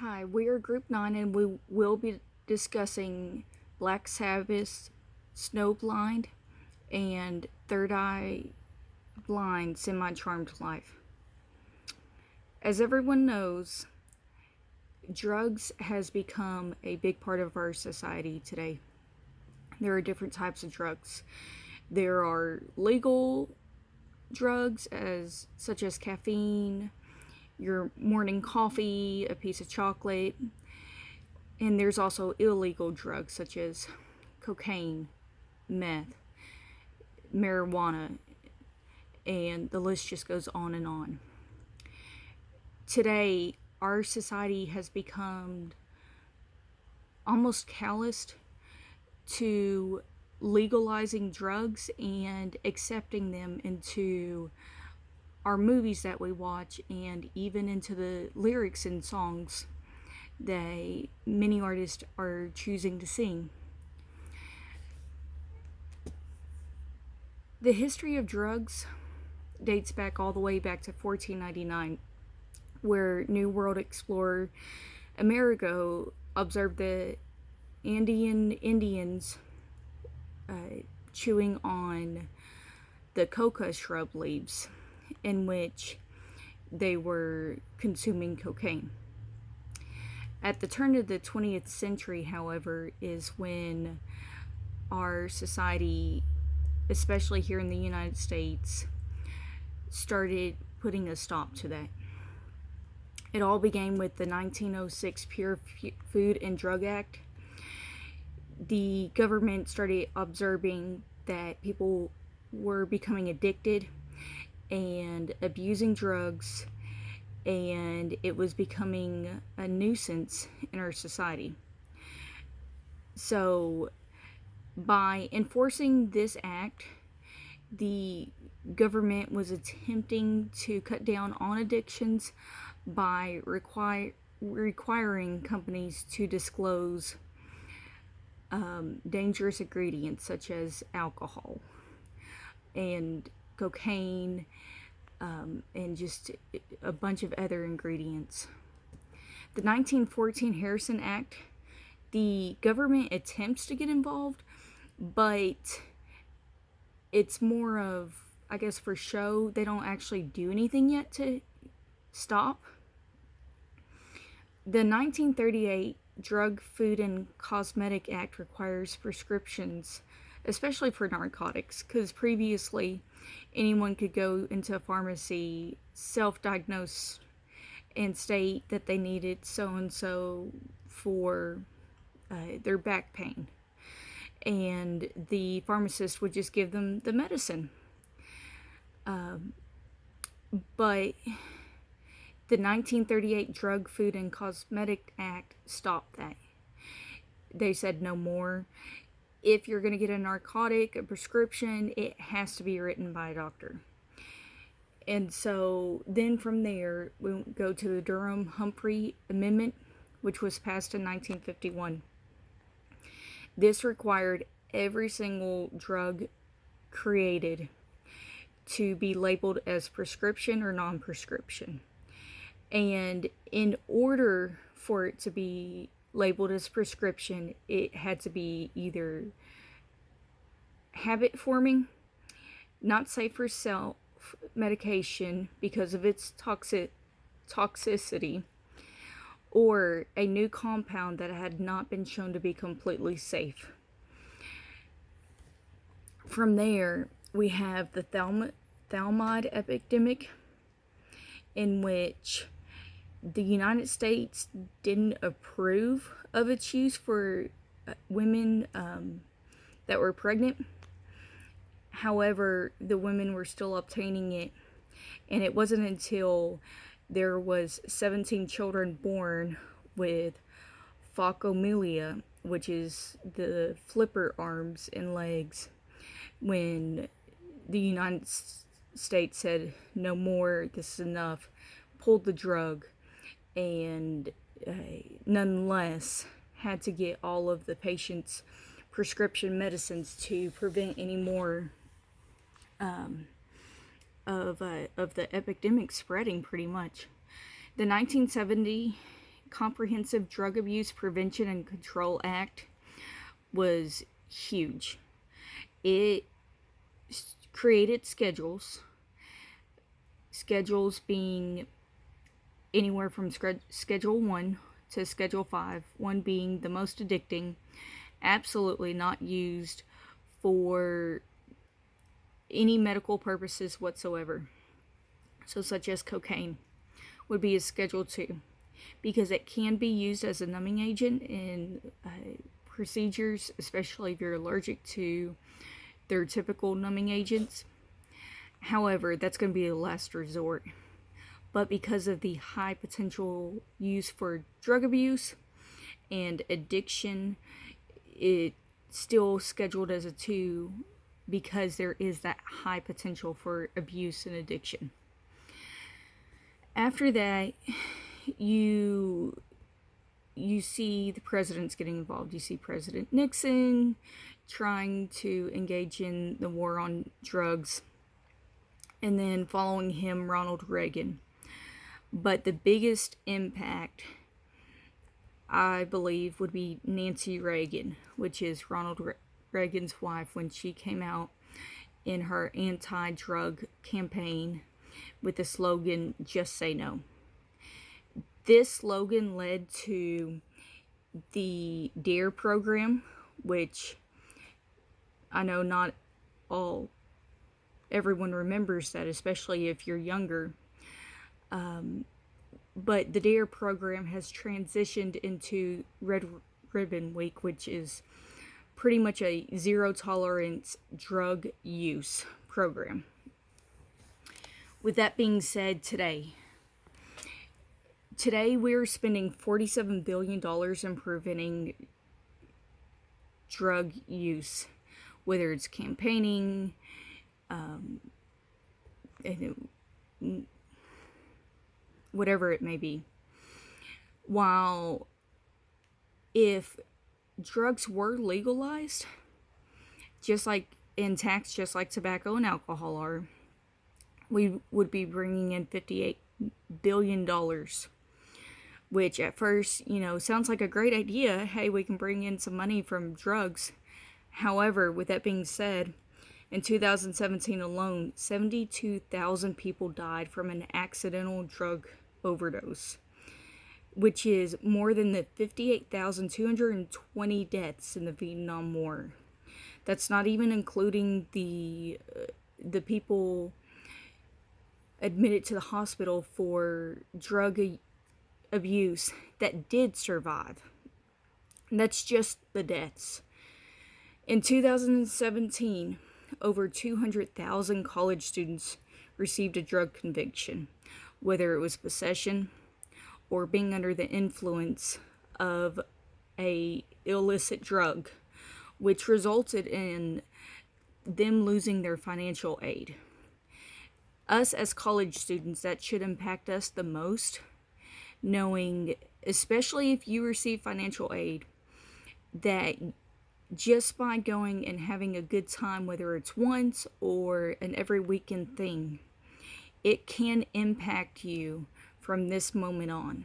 Hi, we are Group 9 and we will be discussing Black Sabbath's Snowblind and Third Eye Blind Semi Charmed Life. As everyone knows, drugs has become a big part of our society today. There are different types of drugs. There are legal drugs such as caffeine, your morning coffee, a piece of chocolate, and there's also illegal drugs such as cocaine, meth, marijuana, and the list just goes on and on. Today, our society has become almost calloused to legalizing drugs and accepting them into our movies that we watch and even into the lyrics in songs that many artists are choosing to sing. The history of drugs dates back all the way back to 1499, where New World explorer Amerigo observed the Andean Indians chewing on the coca shrub leaves, in which they were consuming cocaine. At the turn of the 20th century, however, is when our society, especially here in the United States, started putting a stop to that. It all began with the 1906 Pure Food and Drug Act. The government started observing that people were becoming addicted and abusing drugs, and it was becoming a nuisance in our society. So, by enforcing this act, the government was attempting to cut down on addictions by requiring companies to disclose dangerous ingredients such as alcohol and cocaine and just a bunch of other ingredients. The 1914 Harrison Act, the government attempts to get involved, but it's more of, I guess, for show. They don't actually do anything yet to stop. The 1938 Drug, Food, and Cosmetic Act requires prescriptions, especially for narcotics, because previously anyone could go into a pharmacy, self-diagnose, and state that they needed so-and-so for their back pain. And the pharmacist would just give them the medicine. But the 1938 Drug, Food, and Cosmetic Act stopped that. They said no more. If you're going to get a narcotic, a prescription, it has to be written by a doctor. And so then from there, we go to the Durham-Humphrey Amendment, which was passed in 1951. This required every single drug created to be labeled as prescription or non-prescription. And in order for it to be labeled as prescription, it had to be either habit forming, not safe for self medication because of its toxicity, or a new compound that had not been shown to be completely safe. From there, we have the thalidomide epidemic, in which the United States didn't approve of its use for women that were pregnant. However, the women were still obtaining it, and it wasn't until there was 17 children born with phacomelia, which is the flipper arms and legs, when the United States said no more, this is enough, pulled the drug, and nonetheless had to get all of the patients' prescription medicines to prevent any more of the epidemic spreading, pretty much. The 1970 Comprehensive Drug Abuse Prevention and Control Act was huge. It created schedules being anywhere from Schedule 1 to Schedule 5, 1 being the most addicting, absolutely not used for any medical purposes whatsoever. So such as cocaine would be a Schedule 2, because it can be used as a numbing agent in procedures, especially if you're allergic to their typical numbing agents. However, that's going to be a last resort. But because of the high potential use for drug abuse and addiction, it's still scheduled as a 2 because there is that high potential for abuse and addiction. After that, you see the presidents getting involved. You see President Nixon trying to engage in the war on drugs, and then following him, Ronald Reagan. But the biggest impact, I believe, would be Nancy Reagan, which is Ronald Reagan's wife, when she came out in her anti-drug campaign with the slogan, "Just Say No." This slogan led to the DARE program, which I know not everyone remembers that, especially if you're younger. But the DARE program has transitioned into Red Ribbon Week, which is pretty much a zero tolerance drug use program. With that being said, today we're spending $47 billion in preventing drug use, whether it's campaigning, whatever it may be. While if drugs were legalized, just like in tax, just like tobacco and alcohol are, we would be bringing in $58 billion, which at first, sounds like a great idea. Hey, we can bring in some money from drugs. However, with that being said, in 2017 alone, 72,000 people died from an accidental drug overdose, which is more than the 58,220 deaths in the Vietnam War. That's not even including the people admitted to the hospital for drug abuse that did survive. And that's just the deaths. In 2017, over 200,000 college students received a drug conviction, whether it was possession or being under the influence of a illicit drug, which resulted in them losing their financial aid. Us as college students, that should impact us the most, knowing, especially if you receive financial aid, that just by going and having a good time, whether it's once or an every weekend thing, it can impact you from this moment on.